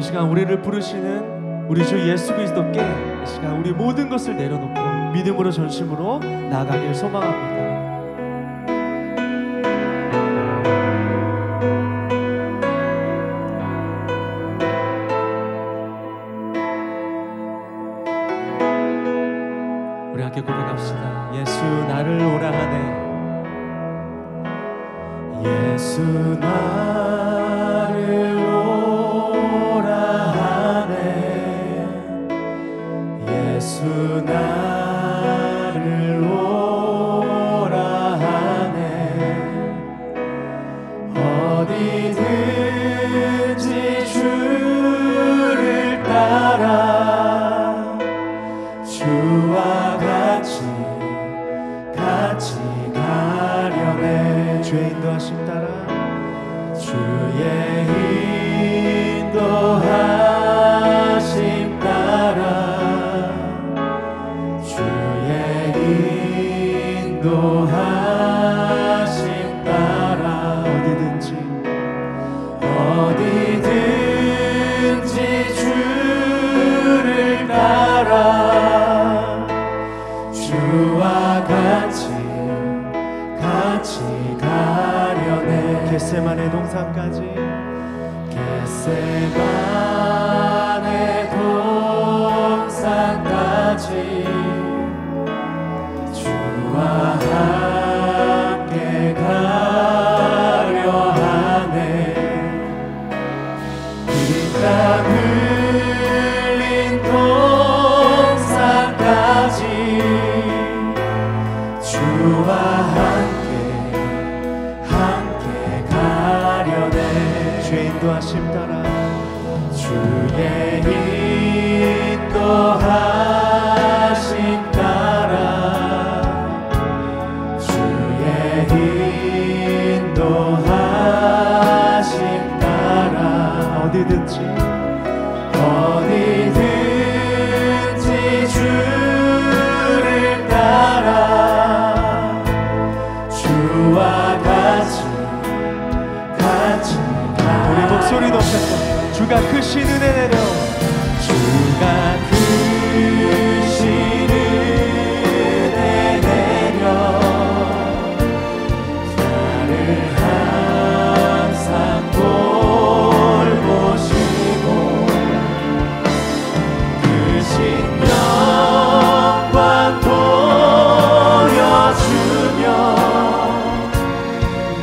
이 시간 우리를 부르시는 우리 주 예수 그리스도께 이 시간 우리 모든 것을 내려놓고 믿음으로 전심으로 나아가길 소망합니다. 우리 함께 고백합시다. 예수 나를 오라 하네. 예수 나를 오라 하네. 예수 나를 오라 하네. 어디든지 주를 따라 주와 같이 가려네. 주의 인도하심 따라 주의 인도하심 따라 주의 인도하심 따라 어디든지 주를 따라 주와 같이 가려네. 겟세마네 동산까지 주와 함께 가려 하네. 피땀 흘린 동산까지 주와 함께 가려네. 주의 인도하심 따라 주의 인도하심 따라 주의 인도하심 따라 어디든지 주를 따라 주와 같이 우리 목소리 높여서 주가 크신 은혜 내려 주가 크신 은혜 내려 나를 항상 돌보시고 크신 영광 보여주며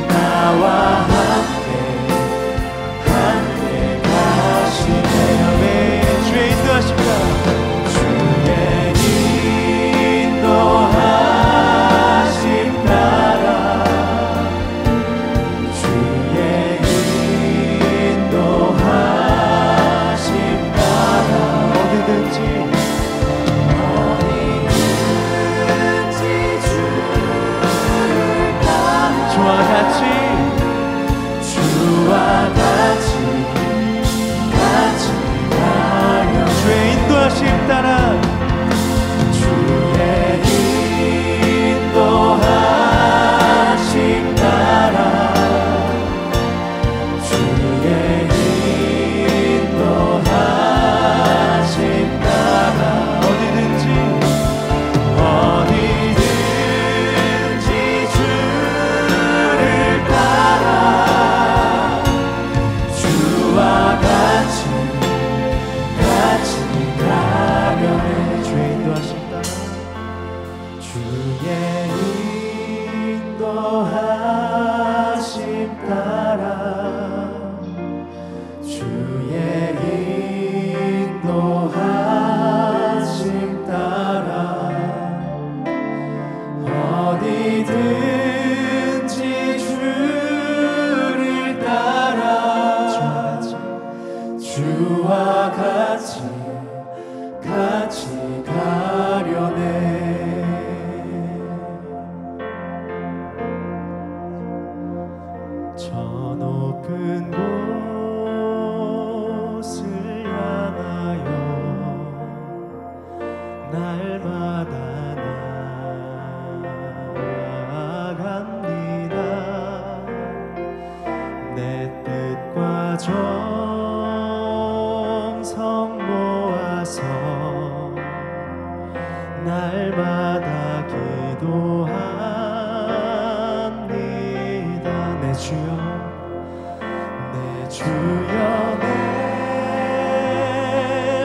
나와 함께 가시네. 주의 인도하십니다. 주의 인도하심 따라 주의 인도하심 따라 어디든지 주를 따라 주와 같이 가려. 주의 인도하심 따라 주의 인도하심 따라 주의 인도하심 따라 어디든지 주를 따라 주와 같이 가려네. 주의 인도하심 따라 주의 인도하심 따라 주의 인도하심 따라 어디든지 주를 따라 주와 같이 가려네. 저 높은 곳을 향하여 날마다 나아갑니다. 내 뜻과 정 주여 내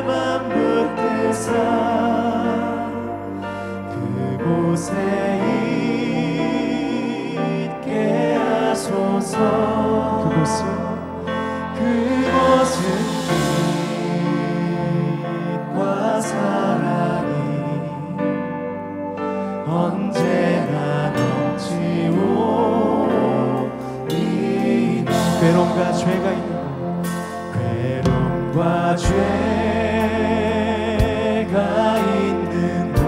맘 붙드사 그곳에 있게 하소서. 그곳은 빛과 사랑이 언제나 넘치오리이다. 괴로움과 죄가 있는 곳, 괴로움과 죄가 있는 곳,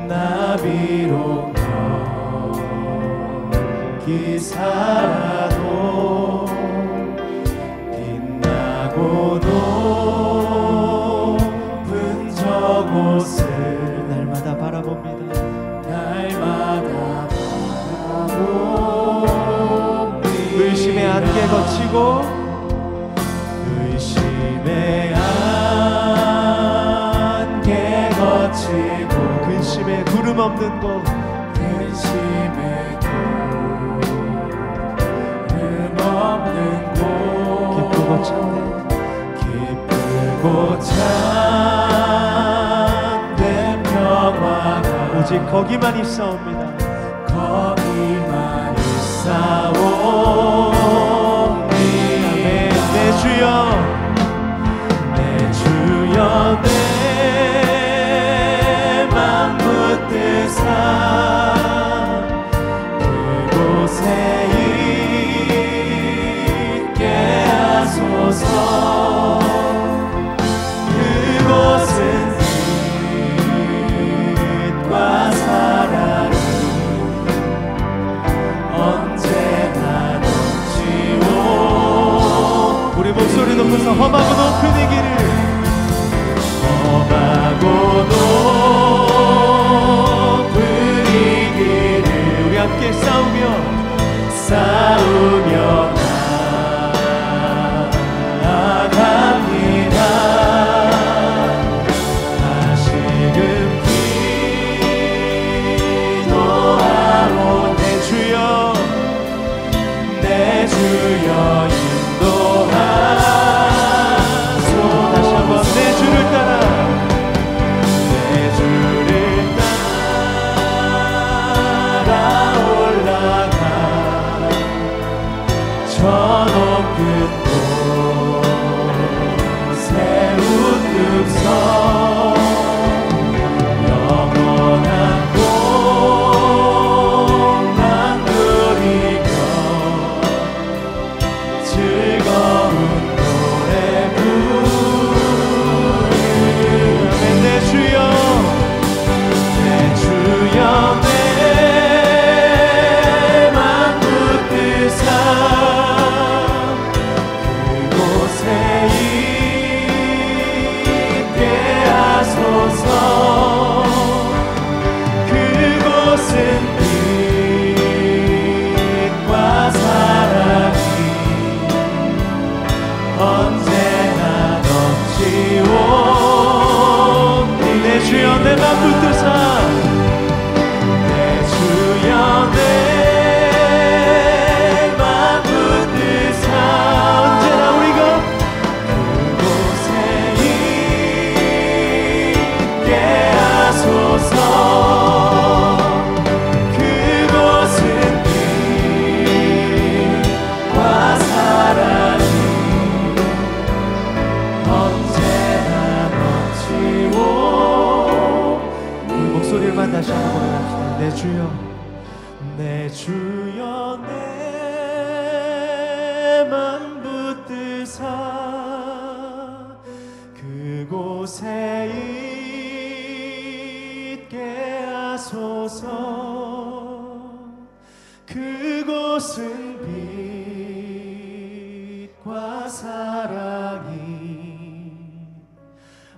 나 비록 거기 살아도 빛나고 높은 저곳을 날마다 바라봅니다. 날마다 바라봅니다. 의심의 안개 거치고 의심의 안개 거치고 근심의 구름 없는 곳, 근심의 구름 없는 곳, 기쁘고 참된 평화가 오직 거기만 있사옵니다. 거기만 있사옵니다. 내 주여 내 주여 내 맘 붙드사 그곳에 있게 하소서. 그곳은 빛과 사랑이 언제나 넘치오. 우리 목소리 높여서 험하고 높은 이 길을, 험하고 높은 이 길을 우리 함께 싸우며 나아갑니다. 다시금 기도하오. 내 주여 내 주여 인도하소. 다시 한번 내 주를 따라 내 주를 따라 올라가 저 높은 곳에 우뚝 서 영원한 복만 누리며 즐거운 노래 부르며 내 주여 내 주여 내 맘 붙드사 그곳에 있게 하소서. 그곳은 빛과 사랑이 언제나 넘치오니. 내 주여 내 맘 붙드사 내 주여 내 맘 붙드사 언제나 우리가 그곳에 있게 하소서. 그곳은 빛과 사랑이 언제나 넘치오. 목소리만 다시 한번 고백합시다. 내 주여 내 주여 내 맘 붙드사 그곳에 있게 하소서. 그곳은 빛과 사랑이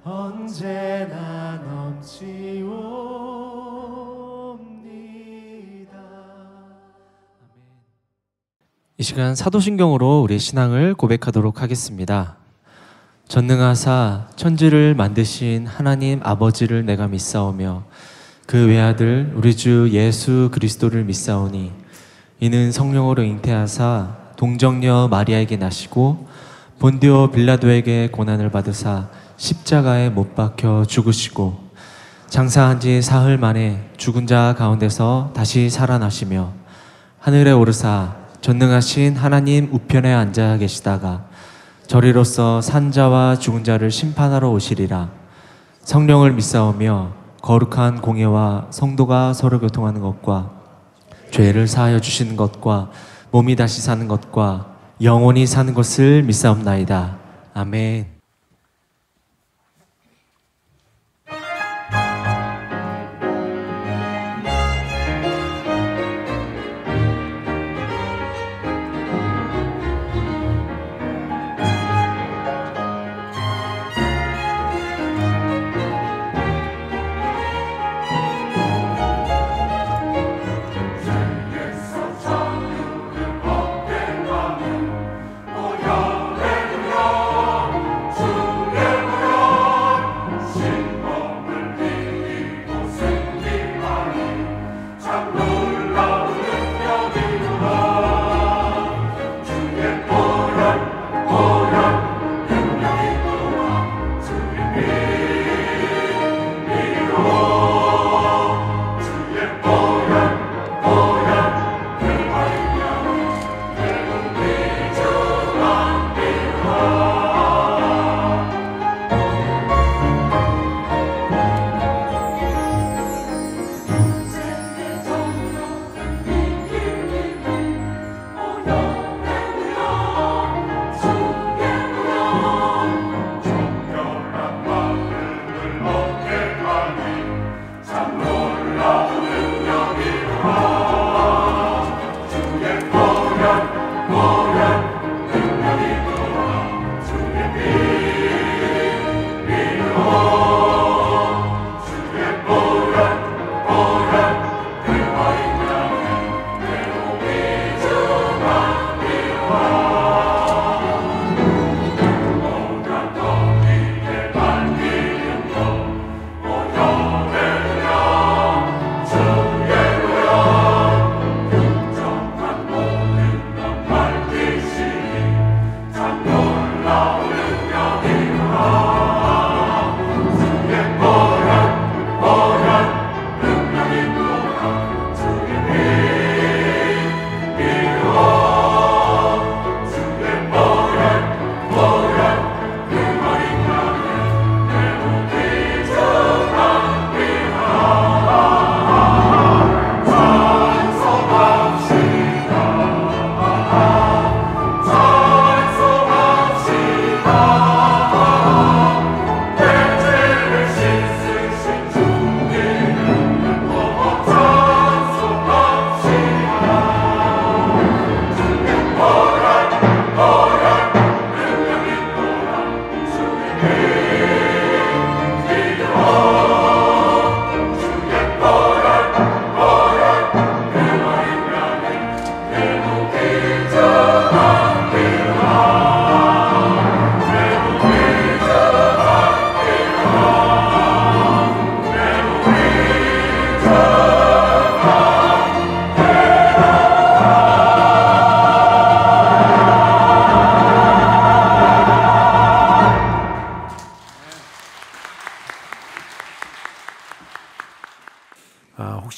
언제나 넘치옵니다. 이 시간 사도신경으로 우리의 신앙을 고백하도록 하겠습니다. 전능하사 천지를 만드신 하나님 아버지를 내가 믿사오며 그 외아들 우리 주 예수 그리스도를 믿사오니 이는 성령으로 잉태하사 동정녀 마리아에게 나시고 본디오 빌라도에게 고난을 받으사 십자가에 못 박혀 죽으시고 장사한 지 사흘 만에 죽은 자 가운데서 다시 살아나시며 하늘에 오르사 전능하신 하나님 우편에 앉아 계시다가 저리로서 산자와 죽은 자를 심판하러 오시리라. 성령을 믿사오며 거룩한 공예와 성도가 서로 교통하는 것과 죄를 사하여 주시는 것과 몸이 다시 사는 것과 영원히 사는 것을 믿사옵나이다. 아멘.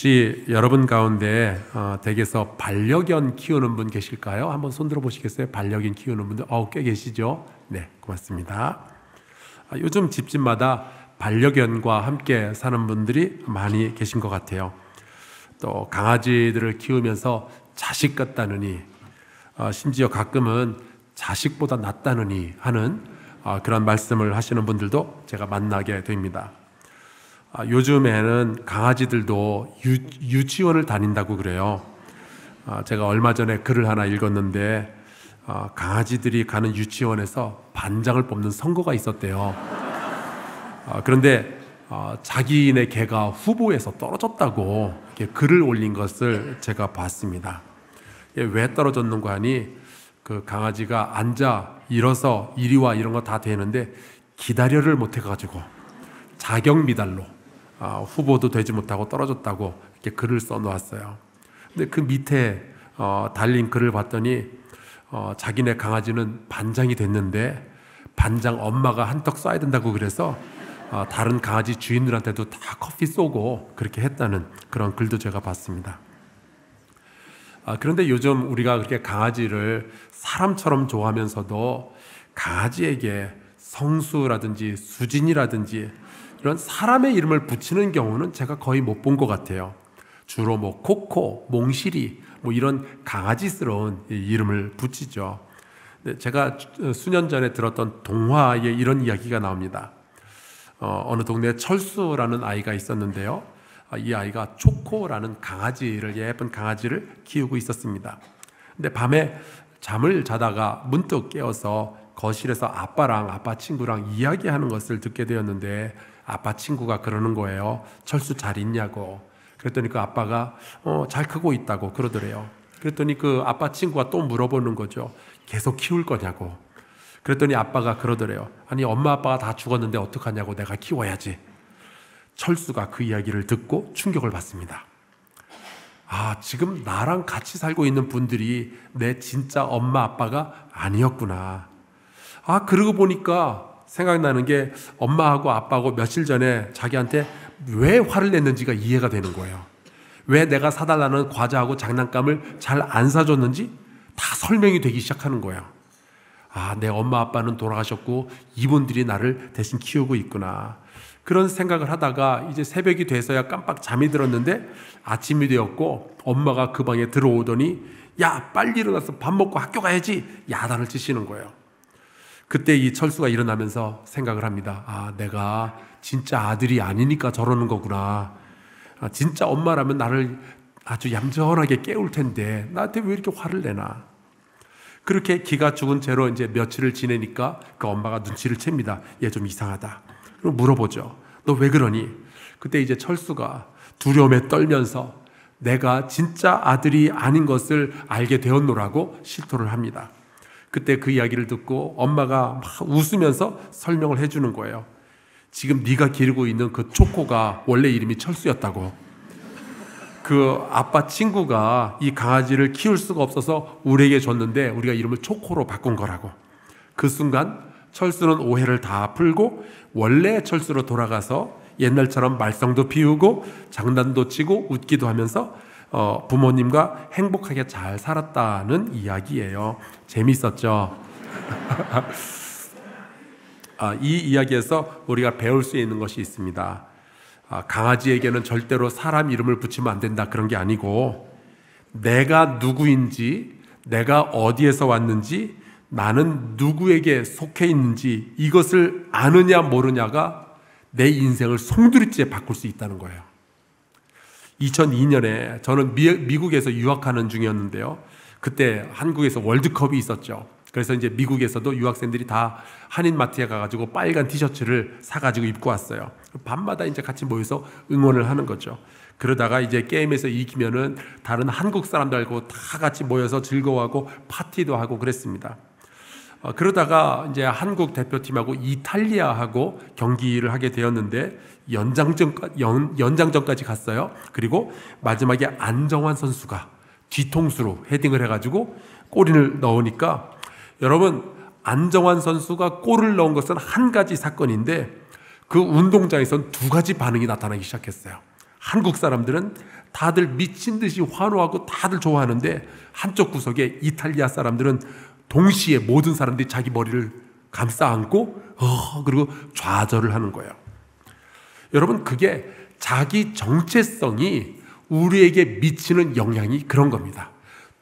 혹시 여러분 가운데 댁에서 반려견 키우는 분 계실까요? 한번 손 들어 보시겠어요? 반려견 키우는 분들 꽤 계시죠? 네, 고맙습니다. 요즘 집집마다 반려견과 함께 사는 분들이 많이 계신 것 같아요. 또 강아지들을 키우면서 자식 같다느니 심지어 가끔은 자식보다 낫다느니 하는 그런 말씀을 하시는 분들도 제가 만나게 됩니다. 요즘에는 강아지들도 유치원을 다닌다고 그래요. 제가 얼마 전에 글을 하나 읽었는데 강아지들이 가는 유치원에서 반장을 뽑는 선거가 있었대요. 그런데 자기네 개가 후보에서 떨어졌다고 이렇게 글을 올린 것을 제가 봤습니다. 왜 떨어졌는가 하니 그 강아지가 앉아 일어서 이리 와 이런 거 다 되는데 기다려를 못해가지고 자격 미달로 후보도 되지 못하고 떨어졌다고 이렇게 글을 써놓았어요. 근데 그 밑에 달린 글을 봤더니 자기네 강아지는 반장이 됐는데 반장 엄마가 한턱 쏴야 된다고 그래서 다른 강아지 주인들한테도 다 커피 쏘고 그렇게 했다는 그런 글도 제가 봤습니다. 그런데 요즘 우리가 그렇게 강아지를 사람처럼 좋아하면서도 강아지에게 성수라든지 수진이라든지 이런 사람의 이름을 붙이는 경우는 제가 거의 못 본 것 같아요. 주로 뭐 코코, 몽실이 뭐 이런 강아지스러운 이름을 붙이죠. 제가 수년 전에 들었던 동화에 이런 이야기가 나옵니다. 어느 동네에 철수라는 아이가 있었는데요. 이 아이가 초코라는 강아지를, 예쁜 강아지를 키우고 있었습니다. 근데 밤에 잠을 자다가 문득 깨어서 거실에서 아빠 친구랑 이야기하는 것을 듣게 되었는데 아빠 친구가 그러는 거예요. 철수 잘 있냐고. 그랬더니 그 아빠가 잘 크고 있다고 그러더래요. 그랬더니 그 아빠 친구가 또 물어보는 거죠. 계속 키울 거냐고. 그랬더니 아빠가 그러더래요. 아니 엄마 아빠가 다 죽었는데 어떡하냐고. 내가 키워야지. 철수가 그 이야기를 듣고 충격을 받습니다. 지금 나랑 같이 살고 있는 분들이 내 진짜 엄마 아빠가 아니었구나. 그러고 보니까 생각나는 게 엄마하고 아빠하고 며칠 전에 자기한테 왜 화를 냈는지가 이해가 되는 거예요. 왜 내가 사달라는 과자하고 장난감을 잘 안 사줬는지 다 설명이 되기 시작하는 거예요. 내 엄마 아빠는 돌아가셨고 이분들이 나를 대신 키우고 있구나. 그런 생각을 하다가 이제 새벽이 돼서야 깜빡 잠이 들었는데 아침이 되었고 엄마가 그 방에 들어오더니 야 빨리 일어나서 밥 먹고 학교 가야지 야단을 치시는 거예요. 그때 이 철수가 일어나면서 생각을 합니다. 내가 진짜 아들이 아니니까 저러는 거구나. 진짜 엄마라면 나를 아주 얌전하게 깨울 텐데 나한테 왜 이렇게 화를 내나. 그렇게 기가 죽은 채로 이제 며칠을 지내니까 그 엄마가 눈치를 챕니다. 얘 좀 이상하다. 그럼 물어보죠. 너 왜 그러니? 그때 이제 철수가 두려움에 떨면서 내가 진짜 아들이 아닌 것을 알게 되었노라고 실토를 합니다. 그때 그 이야기를 듣고 엄마가 막 웃으면서 설명을 해주는 거예요. 지금 네가 기르고 있는 그 초코가 원래 이름이 철수였다고. 그 아빠 친구가 이 강아지를 키울 수가 없어서 우리에게 줬는데 우리가 이름을 초코로 바꾼 거라고. 그 순간 철수는 오해를 다 풀고 원래 철수로 돌아가서 옛날처럼 말썽도 피우고 장난도 치고 웃기도 하면서 부모님과 행복하게 잘 살았다는 이야기예요. 재밌었죠? 이 이야기에서 우리가 배울 수 있는 것이 있습니다. 강아지에게는 절대로 사람 이름을 붙이면 안 된다 그런 게 아니고 내가 누구인지 내가 어디에서 왔는지 나는 누구에게 속해 있는지 이것을 아느냐 모르냐가 내 인생을 송두리째 바꿀 수 있다는 거예요. 2002년에 저는 미국에서 유학하는 중이었는데요. 그때 한국에서 월드컵이 있었죠. 그래서 이제 미국에서도 유학생들이 다 한인마트에 가가지고 빨간 티셔츠를 사가지고 입고 왔어요. 밤마다 이제 같이 모여서 응원을 하는 거죠. 그러다가 이제 게임에서 이기면은 다른 한국 사람들하고 다 같이 모여서 즐거워하고 파티도 하고 그랬습니다. 그러다가 이제 한국 대표팀하고 이탈리아하고 경기를 하게 되었는데 연장전까지 갔어요. 그리고 마지막에 안정환 선수가 뒤통수로 헤딩을 해가지고 골을 넣으니까 여러분 안정환 선수가 골을 넣은 것은 한 가지 사건인데 그 운동장에선 두 가지 반응이 나타나기 시작했어요. 한국 사람들은 다들 미친 듯이 환호하고 다들 좋아하는데 한쪽 구석에 이탈리아 사람들은 동시에 모든 사람들이 자기 머리를 감싸 안고 그리고 좌절을 하는 거예요. 여러분 그게 자기 정체성이 우리에게 미치는 영향이 그런 겁니다.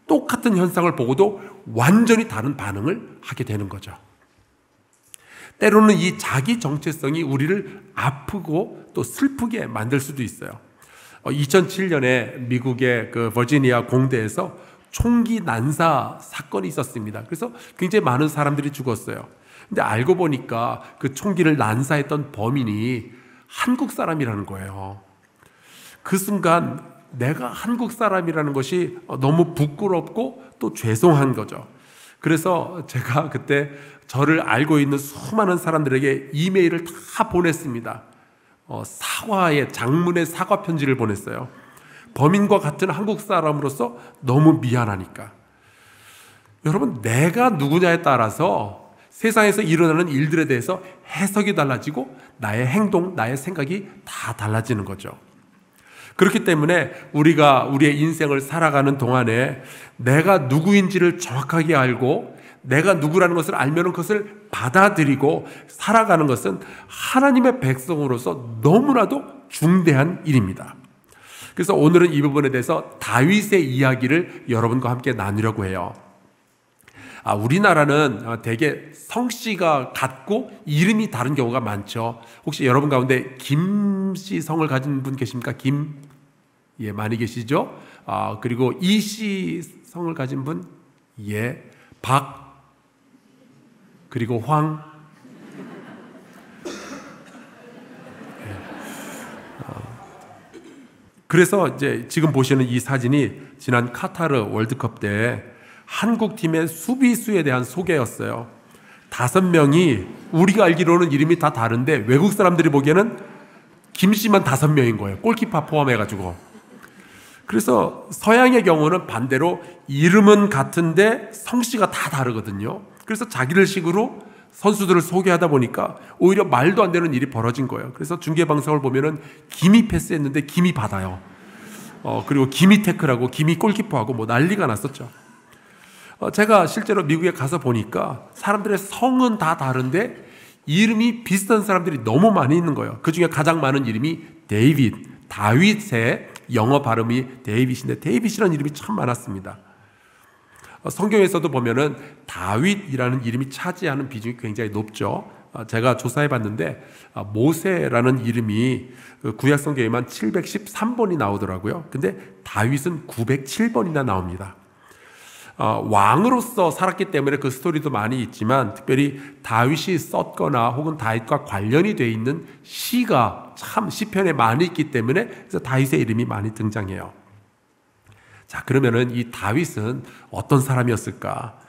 똑같은 현상을 보고도 완전히 다른 반응을 하게 되는 거죠. 때로는 이 자기 정체성이 우리를 아프고 또 슬프게 만들 수도 있어요. 2007년에 미국의 그 버지니아 공대에서 총기 난사 사건이 있었습니다. 그래서 굉장히 많은 사람들이 죽었어요. 근데 알고 보니까 그 총기를 난사했던 범인이 한국 사람이라는 거예요. 그 순간 내가 한국 사람이라는 것이 너무 부끄럽고 또 죄송한 거죠. 그래서 제가 그때 저를 알고 있는 수많은 사람들에게 이메일을 다 보냈습니다. 장문의 사과 편지를 보냈어요. 범인과 같은 한국 사람으로서 너무 미안하니까. 여러분, 내가 누구냐에 따라서 세상에서 일어나는 일들에 대해서 해석이 달라지고 나의 행동, 나의 생각이 다 달라지는 거죠. 그렇기 때문에 우리가 우리의 인생을 살아가는 동안에 내가 누구인지를 정확하게 알고 내가 누구라는 것을 알면 그것을 받아들이고 살아가는 것은 하나님의 백성으로서 너무나도 중대한 일입니다. 그래서 오늘은 이 부분에 대해서 다윗의 이야기를 여러분과 함께 나누려고 해요. 우리나라는 되게 성씨가 같고 이름이 다른 경우가 많죠. 혹시 여러분 가운데 김씨 성을 가진 분 계십니까? 김? 예, 많이 계시죠? 그리고 이씨 성을 가진 분? 예. 박? 그리고 황? 그래서 이제 지금 보시는 이 사진이 지난 카타르 월드컵 때 한국 팀의 수비수에 대한 소개였어요. 5명이 우리가 알기로는 이름이 다 다른데 외국 사람들이 보기에는 김씨만 5명인 거예요. 골키퍼 포함해가지고. 그래서 서양의 경우는 반대로 이름은 같은데 성씨가 다 다르거든요. 그래서 자기들 식으로 선수들을 소개하다 보니까 오히려 말도 안 되는 일이 벌어진 거예요. 그래서 중계방송을 보면은 김이 패스했는데 김이 받아요. 그리고 김이 태클하고 김이 골키퍼하고 뭐 난리가 났었죠. 제가 실제로 미국에 가서 보니까 사람들의 성은 다 다른데 이름이 비슷한 사람들이 너무 많이 있는 거예요. 그 중에 가장 많은 이름이 데이빗, 다윗의 영어 발음이 데이빗인데 데이빗이라는 이름이 참 많았습니다. 성경에서도 보면은 다윗이라는 이름이 차지하는 비중이 굉장히 높죠. 제가 조사해 봤는데 모세라는 이름이 구약 성경에만 713번이 나오더라고요. 근데 다윗은 907번이나 나옵니다. 왕으로서 살았기 때문에 그 스토리도 많이 있지만 특별히 다윗이 썼거나 혹은 다윗과 관련이 되어 있는 시가 참 시편에 많이 있기 때문에 그래서 다윗의 이름이 많이 등장해요. 자, 그러면은 이 다윗은 어떤 사람이었을까?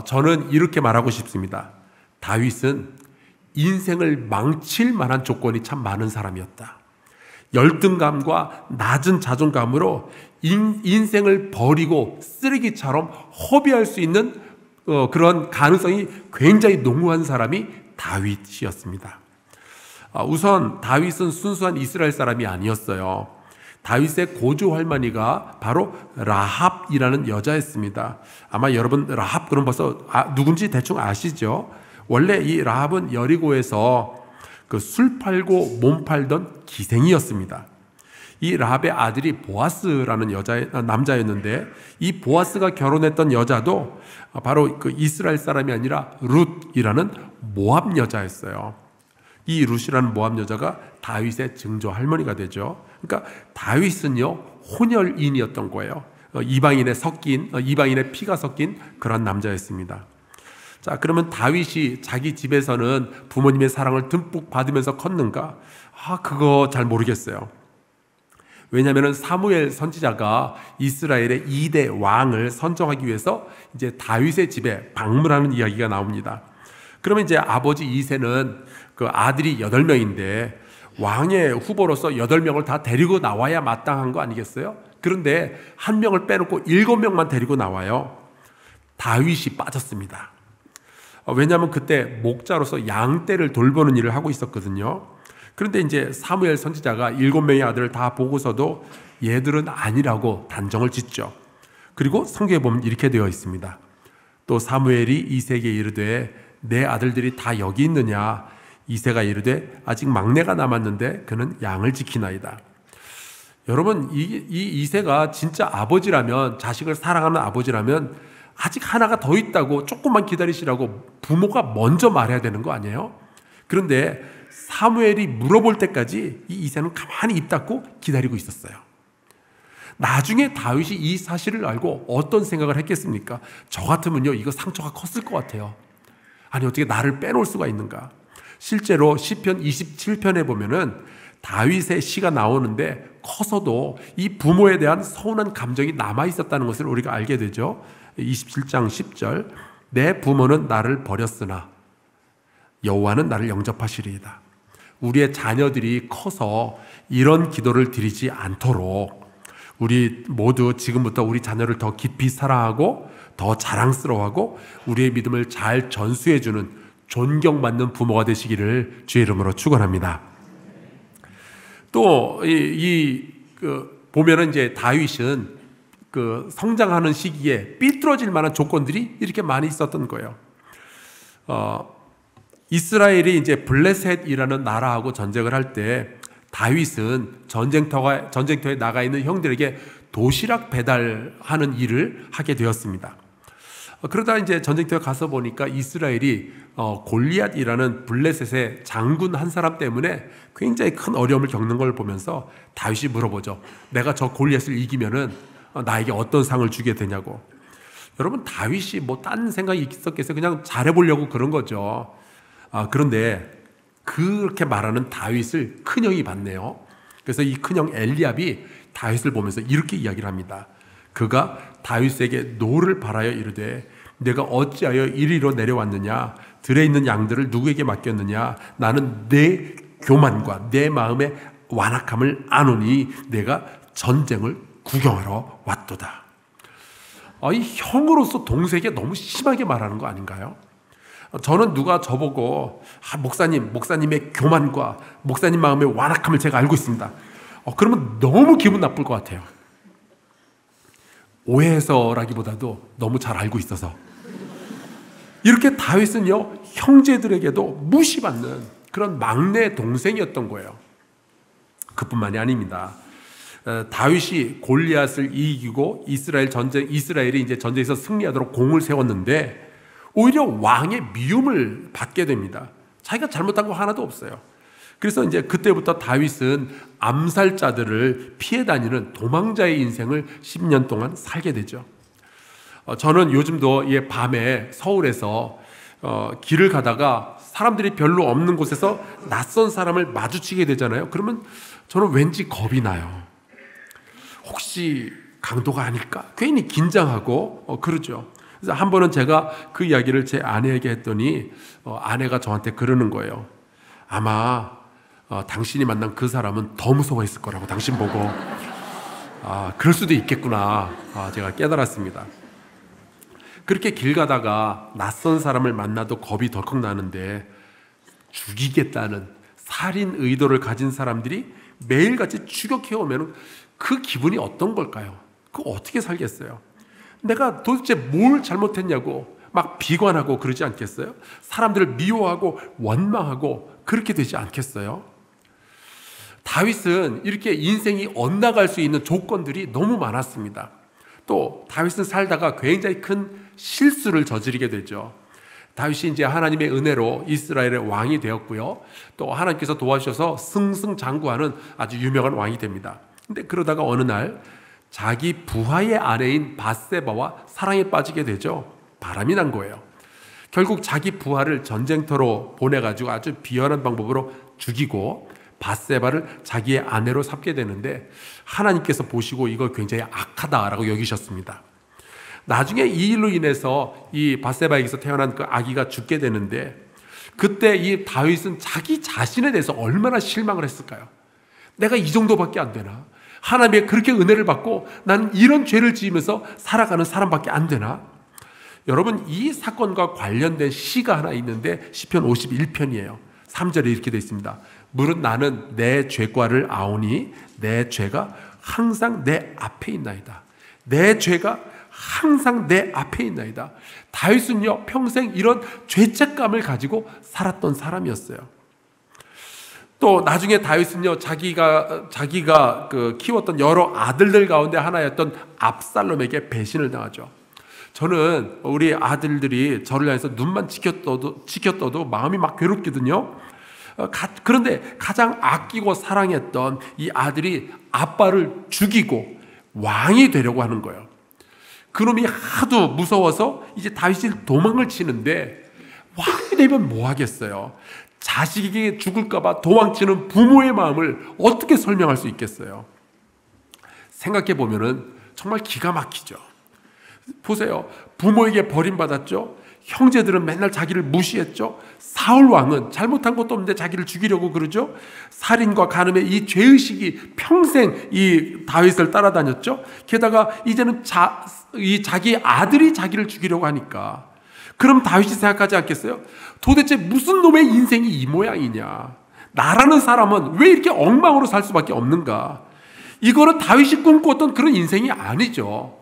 저는 이렇게 말하고 싶습니다. 다윗은 인생을 망칠 만한 조건이 참 많은 사람이었다. 열등감과 낮은 자존감으로 인생을 버리고 쓰레기처럼 허비할 수 있는 그런 가능성이 굉장히 농후한 사람이 다윗이었습니다. 우선 다윗은 순수한 이스라엘 사람이 아니었어요. 다윗의 고조 할머니가 바로 라합이라는 여자였습니다. 아마 여러분 라합 그럼 벌써 누군지 대충 아시죠? 원래 이 라합은 여리고에서 그 술 팔고 몸 팔던 기생이었습니다. 이 라합의 아들이 보아스라는 남자였는데 이 보아스가 결혼했던 여자도 바로 그 이스라엘 사람이 아니라 룻이라는 모압 여자였어요. 이 룻이라는 모압 여자가 다윗의 증조 할머니가 되죠. 그러니까 다윗은요 혼혈인이었던 거예요. 이방인의 피가 섞인 그런 남자였습니다. 자, 그러면 다윗이 자기 집에서는 부모님의 사랑을 듬뿍 받으면서 컸는가? 그거 잘 모르겠어요. 왜냐하면 사무엘 선지자가 이스라엘의 2대 왕을 선정하기 위해서 이제 다윗의 집에 방문하는 이야기가 나옵니다. 그러면 이제 아버지 이새는 그 아들이 8명인데 왕의 후보로서 8명을 다 데리고 나와야 마땅한 거 아니겠어요? 그런데 한 명을 빼놓고 7명만 데리고 나와요. 다윗이 빠졌습니다. 왜냐하면 그때 목자로서 양떼를 돌보는 일을 하고 있었거든요. 그런데 이제 사무엘 선지자가 7명의 아들을 다 보고서도 얘들은 아니라고 단정을 짓죠. 그리고 성경에 보면 이렇게 되어 있습니다. 또 사무엘이 이새에게 이르되 내 아들들이 다 여기 있느냐? 이새가 이르되 아직 막내가 남았는데 그는 양을 지키나이다. 여러분 이 이새가 진짜 아버지라면, 자식을 사랑하는 아버지라면 아직 하나가 더 있다고 조금만 기다리시라고 부모가 먼저 말해야 되는 거 아니에요? 그런데 사무엘이 물어볼 때까지 이 이새는 가만히 입 닫고 기다리고 있었어요. 나중에 다윗이 이 사실을 알고 어떤 생각을 했겠습니까? 저 같으면요 이거 상처가 컸을 것 같아요. 아니 어떻게 나를 빼놓을 수가 있는가? 실제로 시편 27편에 보면은 다윗의 시가 나오는데 커서도 이 부모에 대한 서운한 감정이 남아 있었다는 것을 우리가 알게 되죠. 27장 10절 내 부모는 나를 버렸으나 여호와는 나를 영접하시리이다. 우리의 자녀들이 커서 이런 기도를 드리지 않도록 우리 모두 지금부터 우리 자녀를 더 깊이 사랑하고 더 자랑스러워하고 우리의 믿음을 잘 전수해주는 존경받는 부모가 되시기를 주의 이름으로 축원합니다. 또 보면은 이제 다윗은 그 성장하는 시기에 삐뚤어질 만한 조건들이 이렇게 많이 있었던 거예요. 이스라엘이 이제 블레셋이라는 나라하고 전쟁을 할 때 다윗은 전쟁터에 나가 있는 형들에게 도시락 배달하는 일을 하게 되었습니다. 그러다 이제 전쟁터에 가서 보니까 이스라엘이 골리앗이라는 블레셋의 장군 한 사람 때문에 굉장히 큰 어려움을 겪는 걸 보면서 다윗이 물어보죠. 내가 저 골리앗을 이기면은 나에게 어떤 상을 주게 되냐고. 여러분, 다윗이 뭐 딴 생각이 있었겠어요? 그냥 잘해보려고 그런 거죠. 그런데 그렇게 말하는 다윗을 큰형이 봤네요. 그래서 이 큰형 엘리압이 다윗을 보면서 이렇게 이야기를 합니다. 그가 다윗에게 노를 바라여 이르되 내가 어찌하여 이리로 내려왔느냐? 들에 있는 양들을 누구에게 맡겼느냐? 나는 내 교만과 내 마음의 완악함을 아노니 내가 전쟁을 구경하러 왔도다. 이 형으로서 동생에게 너무 심하게 말하는 거 아닌가요? 저는 누가 저보고 목사님의 교만과 목사님 마음의 완악함을 제가 알고 있습니다. 그러면 너무 기분 나쁠 것 같아요. 오해해서라기보다도 너무 잘 알고 있어서. 이렇게 다윗은요, 형제들에게도 무시받는 그런 막내 동생이었던 거예요. 그뿐만이 아닙니다. 다윗이 골리앗을 이기고 이스라엘이 이제 전쟁에서 승리하도록 공을 세웠는데 오히려 왕의 미움을 받게 됩니다. 자기가 잘못한 거 하나도 없어요. 그래서 이제 그때부터 다윗은 암살자들을 피해 다니는 도망자의 인생을 10년 동안 살게 되죠. 저는 요즘도 밤에 서울에서 길을 가다가 사람들이 별로 없는 곳에서 낯선 사람을 마주치게 되잖아요. 그러면 저는 왠지 겁이 나요. 혹시 강도가 아닐까? 괜히 긴장하고 그러죠. 그래서 한 번은 제가 그 이야기를 제 아내에게 했더니 아내가 저한테 그러는 거예요. 아마 당신이 만난 그 사람은 더 무서워했을 거라고 당신 보고. 그럴 수도 있겠구나. 제가 깨달았습니다. 그렇게 길 가다가 낯선 사람을 만나도 겁이 덜컥 나는데 죽이겠다는 살인 의도를 가진 사람들이 매일같이 추격해오면 그 기분이 어떤 걸까요? 그거 어떻게 살겠어요? 내가 도대체 뭘 잘못했냐고 막 비관하고 그러지 않겠어요? 사람들을 미워하고 원망하고 그렇게 되지 않겠어요? 다윗은 이렇게 인생이 엇나갈 수 있는 조건들이 너무 많았습니다. 또 다윗은 살다가 굉장히 큰 실수를 저지르게 되죠. 다윗이 이제 하나님의 은혜로 이스라엘의 왕이 되었고요. 또 하나님께서 도와주셔서 승승장구하는 아주 유명한 왕이 됩니다. 근데 그러다가 어느 날 자기 부하의 아내인 밧세바와 사랑에 빠지게 되죠. 바람이 난 거예요. 결국 자기 부하를 전쟁터로 보내가지고 아주 비열한 방법으로 죽이고 밧세바를 자기의 아내로 삼게 되는데 하나님께서 보시고 이거 굉장히 악하다라고 여기셨습니다. 나중에 이 일로 인해서 이 밧세바에게서 태어난 그 아기가 죽게 되는데 그때 이 다윗은 자기 자신에 대해서 얼마나 실망을 했을까요? 내가 이 정도밖에 안 되나? 하나님의 그렇게 은혜를 받고 나는 이런 죄를 지으면서 살아가는 사람밖에 안 되나? 여러분, 이 사건과 관련된 시가 하나 있는데 시편 51편이에요. 3절에 이렇게 되어 있습니다. 무릇 나는 내 죄과를 아오니 내 죄가 항상 내 앞에 있나이다. 내 죄가 항상 내 앞에 있나이다. 다윗은요, 평생 이런 죄책감을 가지고 살았던 사람이었어요. 또 나중에 다윗은요, 자기가 키웠던 여러 아들들 가운데 하나였던 압살롬에게 배신을 당하죠. 저는 우리 아들들이 저를 향해서 눈만 치켜떠도 마음이 막 괴롭거든요. 그런데 가장 아끼고 사랑했던 이 아들이 아빠를 죽이고 왕이 되려고 하는 거예요. 그놈이 하도 무서워서 이제 다윗이 도망을 치는데 왕이 되면 뭐 하겠어요? 자식에게 죽을까봐 도망치는 부모의 마음을 어떻게 설명할 수 있겠어요? 생각해 보면은 정말 기가 막히죠. 보세요. 부모에게 버림받았죠. 형제들은 맨날 자기를 무시했죠. 사울 왕은 잘못한 것도 없는데 자기를 죽이려고 그러죠. 살인과 간음의 이 죄의식이 평생 이 다윗을 따라다녔죠. 게다가 이제는 자기 아들이 자기를 죽이려고 하니까, 그럼 다윗이 생각하지 않겠어요? 도대체 무슨 놈의 인생이 이 모양이냐, 나라는 사람은 왜 이렇게 엉망으로 살 수밖에 없는가. 이거는 다윗이 꿈꾸었던 그런 인생이 아니죠.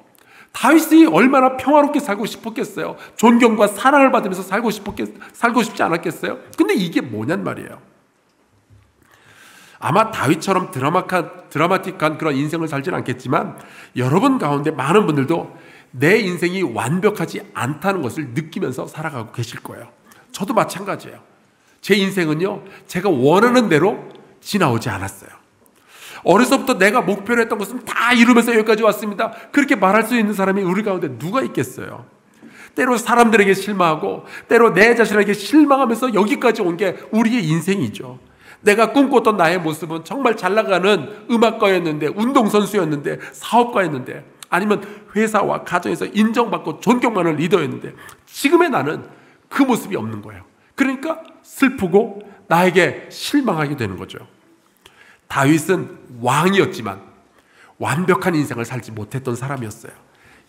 다윗이 얼마나 평화롭게 살고 싶었겠어요. 존경과 사랑을 받으면서 살고 싶지 않았겠어요. 근데 이게 뭐냔 말이에요. 아마 다윗처럼 드라마틱한 그런 인생을 살지는 않겠지만, 여러분 가운데 많은 분들도 내 인생이 완벽하지 않다는 것을 느끼면서 살아가고 계실 거예요. 저도 마찬가지예요. 제 인생은요, 제가 원하는 대로 지나오지 않았어요. 어려서부터 내가 목표로 했던 것은 다 이루면서 여기까지 왔습니다, 그렇게 말할 수 있는 사람이 우리 가운데 누가 있겠어요? 때로 사람들에게 실망하고 때로 내 자신에게 실망하면서 여기까지 온 게 우리의 인생이죠. 내가 꿈꿨던 나의 모습은 정말 잘 나가는 음악가였는데, 운동선수였는데, 사업가였는데, 아니면 회사와 가정에서 인정받고 존경받는 리더였는데, 지금의 나는 그 모습이 없는 거예요. 그러니까 슬프고 나에게 실망하게 되는 거죠. 다윗은 왕이었지만 완벽한 인생을 살지 못했던 사람이었어요.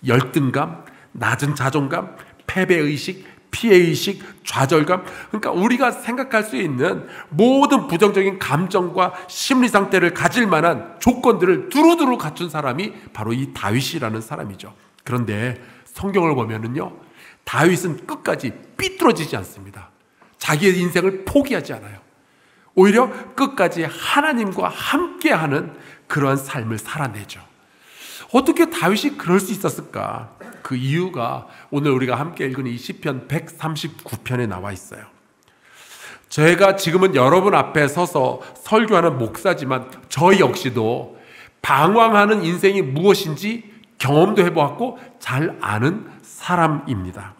열등감, 낮은 자존감, 패배의식, 피해의식, 좌절감, 그러니까 우리가 생각할 수 있는 모든 부정적인 감정과 심리 상태를 가질 만한 조건들을 두루두루 갖춘 사람이 바로 이 다윗이라는 사람이죠. 그런데 성경을 보면은요, 다윗은 끝까지 삐뚤어지지 않습니다. 자기의 인생을 포기하지 않아요. 오히려 끝까지 하나님과 함께하는 그러한 삶을 살아내죠. 어떻게 다윗이 그럴 수 있었을까? 그 이유가 오늘 우리가 함께 읽은 이 시편 139편에 나와 있어요. 제가 지금은 여러분 앞에 서서 설교하는 목사지만 저 역시도 방황하는 인생이 무엇인지 경험도 해보았고 잘 아는 사람입니다.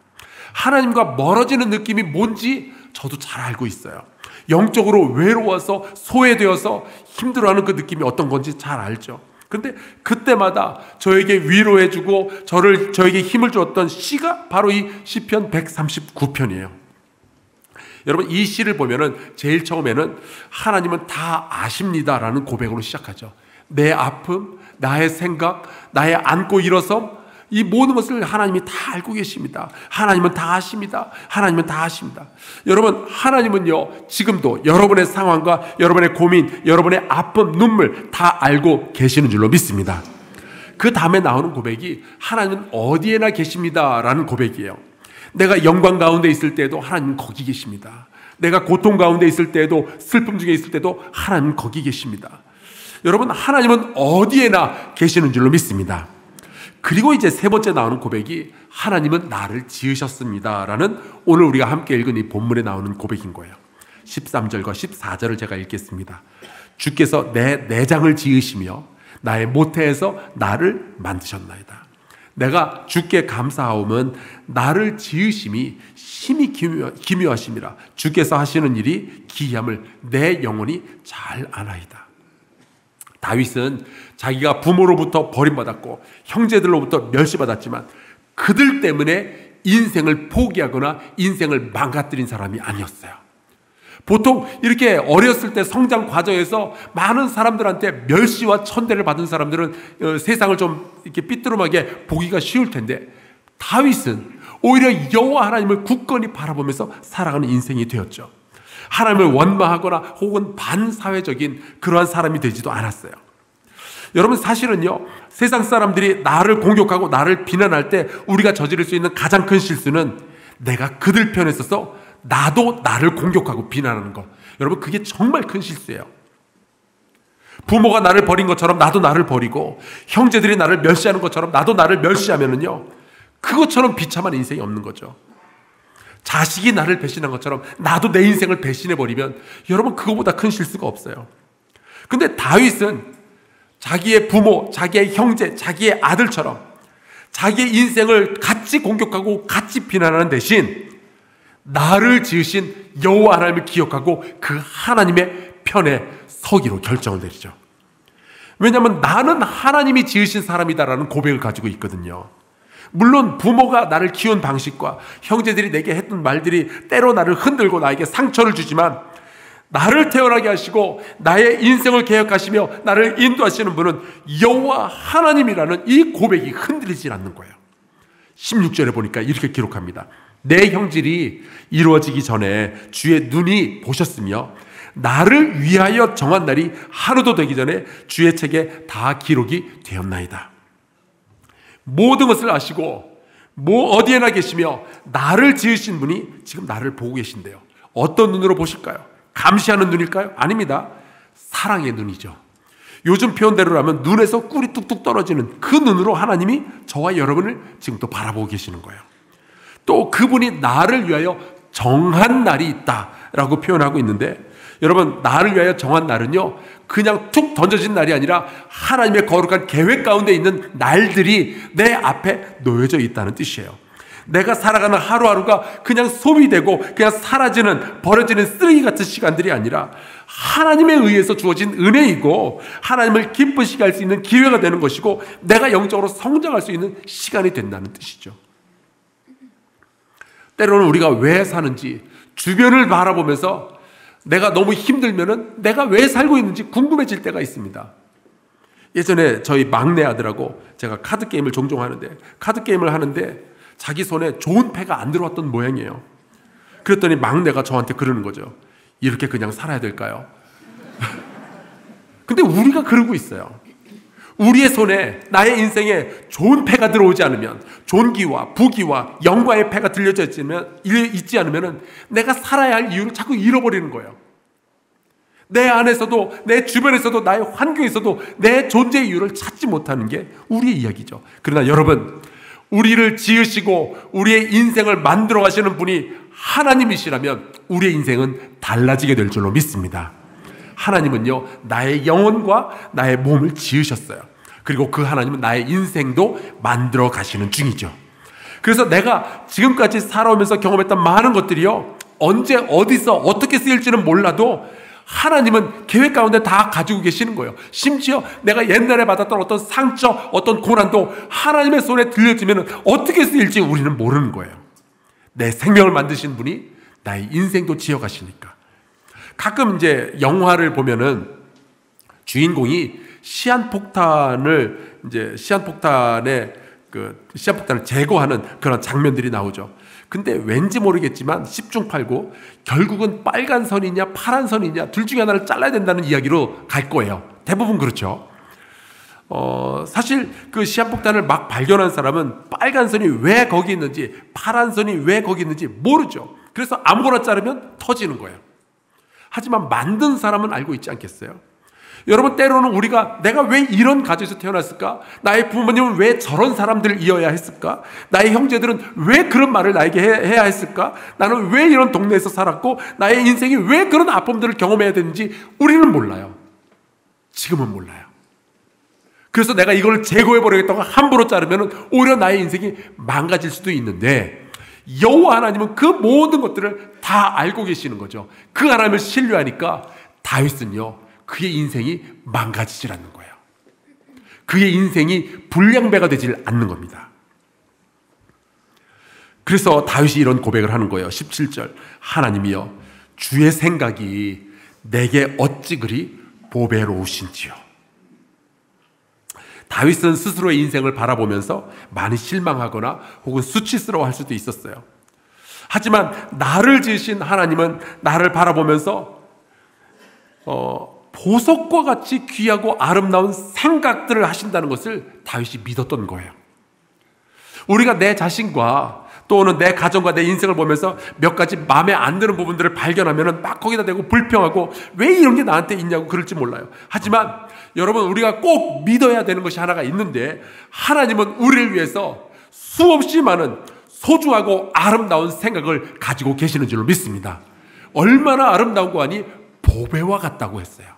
하나님과 멀어지는 느낌이 뭔지 저도 잘 알고 있어요. 영적으로 외로워서 소외되어서 힘들어하는 그 느낌이 어떤 건지 잘 알죠. 근데 그때마다 저에게 위로해주고 저에게 힘을 주었던 시가 바로 이 시편 139편이에요. 여러분, 이 시를 보면은 제일 처음에는 하나님은 다 아십니다라는 고백으로 시작하죠. 내 아픔, 나의 생각, 나의 안고 일어섬, 이 모든 것을 하나님이 다 알고 계십니다. 하나님은 다 아십니다. 하나님은 다 아십니다. 여러분, 하나님은요, 지금도 여러분의 상황과 여러분의 고민, 여러분의 아픔, 눈물 다 알고 계시는 줄로 믿습니다. 그 다음에 나오는 고백이 하나님은 어디에나 계십니다 라는 고백이에요. 내가 영광 가운데 있을 때에도 하나님은 거기 계십니다. 내가 고통 가운데 있을 때에도, 슬픔 중에 있을 때도 하나님은 거기 계십니다. 여러분, 하나님은 어디에나 계시는 줄로 믿습니다. 그리고 이제 세 번째 나오는 고백이 하나님은 나를 지으셨습니다 라는 오늘 우리가 함께 읽은 이 본문에 나오는 고백인 거예요. 13절과 14절을 제가 읽겠습니다. 주께서 내 내장을 지으시며 나의 모태에서 나를 만드셨나이다. 내가 주께 감사하오면 나를 지으심이 심히 기묘하심이라. 주께서 하시는 일이 기이함을 내 영혼이 잘 아나이다. 다윗은 자기가 부모로부터 버림받았고 형제들로부터 멸시받았지만 그들 때문에 인생을 포기하거나 인생을 망가뜨린 사람이 아니었어요. 보통 이렇게 어렸을 때 성장 과정에서 많은 사람들한테 멸시와 천대를 받은 사람들은 세상을 좀 이렇게 삐뚤음하게 보기가 쉬울 텐데, 다윗은 오히려 여호와 하나님을 굳건히 바라보면서 살아가는 인생이 되었죠. 하나님을 원망하거나 혹은 반사회적인 그러한 사람이 되지도 않았어요. 여러분, 사실은요, 세상 사람들이 나를 공격하고 나를 비난할 때 우리가 저지를 수 있는 가장 큰 실수는 내가 그들 편에 서서 나도 나를 공격하고 비난하는 것. 여러분, 그게 정말 큰 실수예요. 부모가 나를 버린 것처럼 나도 나를 버리고, 형제들이 나를 멸시하는 것처럼 나도 나를 멸시하면은요, 그것처럼 비참한 인생이 없는 거죠. 자식이 나를 배신한 것처럼 나도 내 인생을 배신해버리면 여러분, 그거보다 큰 실수가 없어요. 근데 다윗은 자기의 부모, 자기의 형제, 자기의 아들처럼 자기의 인생을 같이 공격하고 같이 비난하는 대신 나를 지으신 여호와 하나님을 기억하고 그 하나님의 편에 서기로 결정을 내리죠. 왜냐하면 나는 하나님이 지으신 사람이다라는 고백을 가지고 있거든요. 물론 부모가 나를 키운 방식과 형제들이 내게 했던 말들이 때로 나를 흔들고 나에게 상처를 주지만, 나를 태어나게 하시고 나의 인생을 개혁하시며 나를 인도하시는 분은 여호와 하나님이라는 이 고백이 흔들리지 않는 거예요. 16절에 보니까 이렇게 기록합니다. 내 형질이 이루어지기 전에 주의 눈이 보셨으며 나를 위하여 정한 날이 하루도 되기 전에 주의 책에 다 기록이 되었나이다. 모든 것을 아시고 어디에나 계시며 나를 지으신 분이 지금 나를 보고 계신데요. 어떤 눈으로 보실까요? 감시하는 눈일까요? 아닙니다. 사랑의 눈이죠. 요즘 표현대로라면 눈에서 꿀이 뚝뚝 떨어지는 그 눈으로 하나님이 저와 여러분을 지금 또 바라보고 계시는 거예요. 또 그분이 나를 위하여 정한 날이 있다라고 표현하고 있는데, 여러분, 나를 위하여 정한 날은요, 그냥 툭 던져진 날이 아니라 하나님의 거룩한 계획 가운데 있는 날들이 내 앞에 놓여져 있다는 뜻이에요. 내가 살아가는 하루하루가 그냥 소비되고 그냥 사라지는, 버려지는 쓰레기 같은 시간들이 아니라 하나님에 의해서 주어진 은혜이고 하나님을 기쁘시게 할 수 있는 기회가 되는 것이고 내가 영적으로 성장할 수 있는 시간이 된다는 뜻이죠. 때로는 우리가 왜 사는지 주변을 바라보면서 내가 너무 힘들면은 내가 왜 살고 있는지 궁금해질 때가 있습니다. 예전에 저희 막내 아들하고 제가 카드 게임을 종종 하는데, 카드 게임을 하는데 자기 손에 좋은 패가 안 들어왔던 모양이에요. 그랬더니 막내가 저한테 그러는 거죠. 이렇게 그냥 살아야 될까요? 근데 우리가 그러고 있어요. 우리의 손에 나의 인생에 좋은 패가 들어오지 않으면, 존귀와 부귀와 영광의 패가 들려져 있지 않으면 내가 살아야 할 이유를 자꾸 잃어버리는 거예요. 내 안에서도 내 주변에서도 나의 환경에서도 내 존재의 이유를 찾지 못하는 게 우리의 이야기죠. 그러나 여러분, 우리를 지으시고 우리의 인생을 만들어 가시는 분이 하나님이시라면 우리의 인생은 달라지게 될 줄로 믿습니다. 하나님은요, 나의 영혼과 나의 몸을 지으셨어요. 그리고 그 하나님은 나의 인생도 만들어 가시는 중이죠. 그래서 내가 지금까지 살아오면서 경험했던 많은 것들이요, 언제 어디서 어떻게 쓰일지는 몰라도 하나님은 계획 가운데 다 가지고 계시는 거예요. 심지어 내가 옛날에 받았던 어떤 상처, 어떤 고난도 하나님의 손에 들려지면 어떻게 쓰일지 우리는 모르는 거예요. 내 생명을 만드신 분이 나의 인생도 지어가시니까. 가끔 이제 영화를 보면은 주인공이 시한폭탄을 제거하는 그런 장면들이 나오죠. 근데 왠지 모르겠지만 10중 8구 결국은 빨간 선이냐 파란 선이냐 둘 중에 하나를 잘라야 된다는 이야기로 갈 거예요. 대부분 그렇죠. 사실 그 시한폭탄을 막 발견한 사람은 빨간 선이 왜 거기 있는지 파란 선이 왜 거기 있는지 모르죠. 그래서 아무거나 자르면 터지는 거예요. 하지만 만든 사람은 알고 있지 않겠어요? 여러분, 때로는 우리가 내가 왜 이런 가정에서 태어났을까? 나의 부모님은 왜 저런 사람들을 이어야 했을까? 나의 형제들은 왜 그런 말을 나에게 해야 했을까? 나는 왜 이런 동네에서 살았고 나의 인생이 왜 그런 아픔들을 경험해야 되는지 우리는 몰라요. 지금은 몰라요. 그래서 내가 이걸 제거해버리겠다고 함부로 자르면 오히려 나의 인생이 망가질 수도 있는데, 여호와 하나님은 그 모든 것들을 다 알고 계시는 거죠. 그 하나님을 신뢰하니까 다윗은요, 그의 인생이 망가지질 않는 거예요. 그의 인생이 불량배가 되질 않는 겁니다. 그래서 다윗이 이런 고백을 하는 거예요. 17절, 하나님이여 주의 생각이 내게 어찌 그리 보배로우신지요. 다윗은 스스로의 인생을 바라보면서 많이 실망하거나 혹은 수치스러워할 수도 있었어요. 하지만 나를 지으신 하나님은 나를 바라보면서 보석과 같이 귀하고 아름다운 생각들을 하신다는 것을 다윗이 믿었던 거예요. 우리가 내 자신과 또는 내 가정과 내 인생을 보면서 몇 가지 마음에 안 드는 부분들을 발견하면 막 거기다 대고 불평하고 왜 이런 게 나한테 있냐고 그럴지 몰라요. 하지만 여러분, 우리가 꼭 믿어야 되는 것이 하나가 있는데, 하나님은 우리를 위해서 수없이 많은 소중하고 아름다운 생각을 가지고 계시는 줄로 믿습니다. 얼마나 아름다운 거 아니? 보배와 같다고 했어요.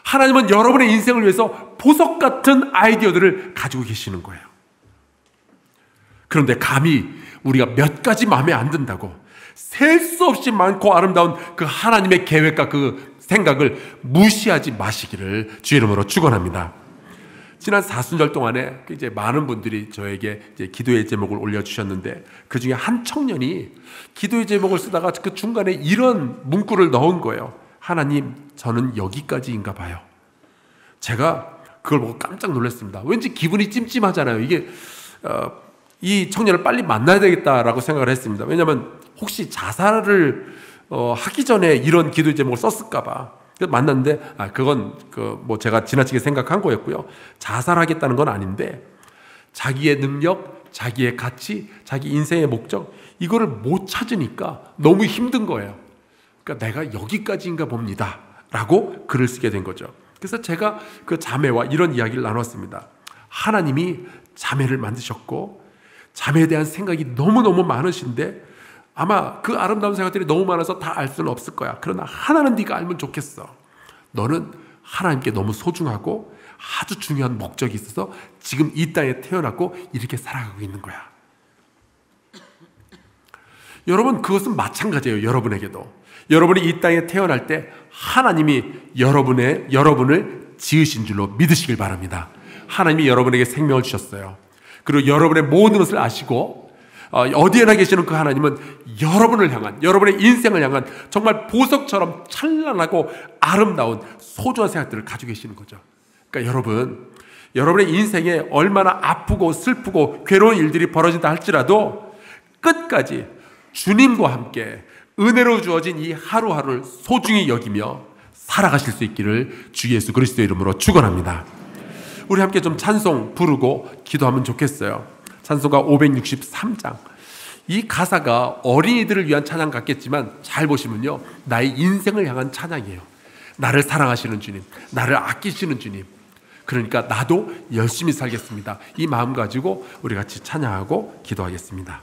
하나님은 여러분의 인생을 위해서 보석 같은 아이디어들을 가지고 계시는 거예요. 그런데 감히 우리가 몇 가지 마음에 안 든다고 셀 수 없이 많고 아름다운 그 하나님의 계획과 그 생각을 무시하지 마시기를 주의 이름으로 축원합니다. 지난 사순절 동안에 이제 많은 분들이 저에게 이제 기도의 제목을 올려주셨는데 그 중에 한 청년이 기도의 제목을 쓰다가 그 중간에 이런 문구를 넣은 거예요. 하나님, 저는 여기까지인가 봐요. 제가 그걸 보고 깜짝 놀랐습니다. 왠지 기분이 찜찜하잖아요. 이게 이 청년을 빨리 만나야 되겠다라고 생각을 했습니다. 왜냐하면 혹시 자살을 하기 전에 이런 기도의 제목을 썼을까 봐. 만났는데 그건 뭐 제가 지나치게 생각한 거였고요. 자살하겠다는 건 아닌데 자기의 능력, 자기의 가치, 자기 인생의 목적 이거를 못 찾으니까 너무 힘든 거예요. 그러니까 내가 여기까지인가 봅니다 라고 글을 쓰게 된 거죠. 그래서 제가 그 자매와 이런 이야기를 나눴습니다. 하나님이 자매를 만드셨고 자매에 대한 생각이 너무너무 많으신데 아마 그 아름다운 생각들이 너무 많아서 다 알 수는 없을 거야. 그러나 하나는 네가 알면 좋겠어. 너는 하나님께 너무 소중하고 아주 중요한 목적이 있어서 지금 이 땅에 태어났고 이렇게 살아가고 있는 거야. 여러분, 그것은 마찬가지예요. 여러분에게도. 여러분이 이 땅에 태어날 때 하나님이 여러분을 지으신 줄로 믿으시길 바랍니다. 하나님이 여러분에게 생명을 주셨어요. 그리고 여러분의 모든 것을 아시고 어디에나 계시는 그 하나님은 여러분을 향한, 여러분의 인생을 향한 정말 보석처럼 찬란하고 아름다운 소중한 생각들을 가지고 계시는 거죠. 그러니까 여러분의 인생에 얼마나 아프고 슬프고 괴로운 일들이 벌어진다 할지라도 끝까지 주님과 함께 은혜로 주어진 이 하루하루를 소중히 여기며 살아가실 수 있기를 주 예수 그리스도의 이름으로 축원합니다. 우리 함께 좀 찬송 부르고 기도하면 좋겠어요. 찬송가 563장. 이 가사가 어린이들을 위한 찬양 같겠지만 잘 보시면요, 나의 인생을 향한 찬양이에요. 나를 사랑하시는 주님, 나를 아끼시는 주님, 그러니까 나도 열심히 살겠습니다. 이 마음 가지고 우리 같이 찬양하고 기도하겠습니다.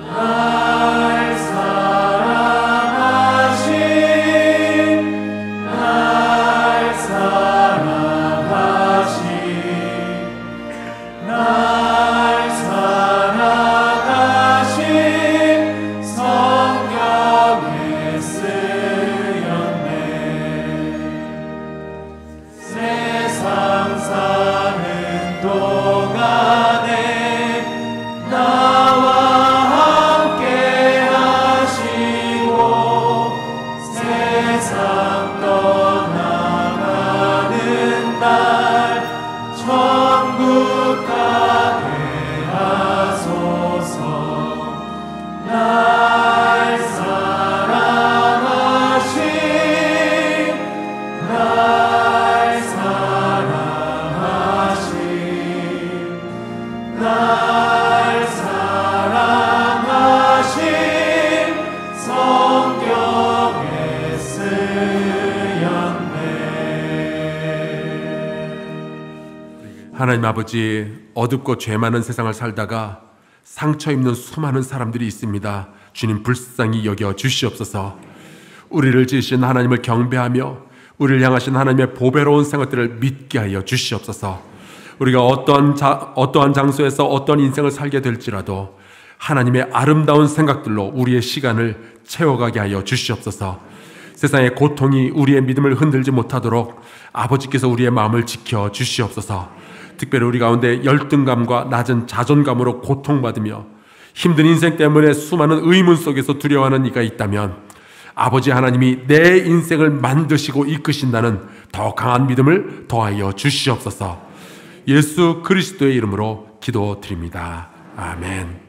날 사랑 하나님 아버지, 어둡고 죄 많은 세상을 살다가 상처 입는 수많은 사람들이 있습니다. 주님 불쌍히 여겨 주시옵소서. 우리를 지으신 하나님을 경배하며 우리를 향하신 하나님의 보배로운 생각들을 믿게 하여 주시옵소서. 우리가 어떠한 장소에서 어떤 인생을 살게 될지라도 하나님의 아름다운 생각들로 우리의 시간을 채워가게 하여 주시옵소서. 세상의 고통이 우리의 믿음을 흔들지 못하도록 아버지께서 우리의 마음을 지켜 주시옵소서. 특별히 우리 가운데 열등감과 낮은 자존감으로 고통받으며 힘든 인생 때문에 수많은 의문 속에서 두려워하는 이가 있다면 아버지 하나님이 내 인생을 만드시고 이끄신다는 더 강한 믿음을 더하여 주시옵소서. 예수 그리스도의 이름으로 기도드립니다. 아멘.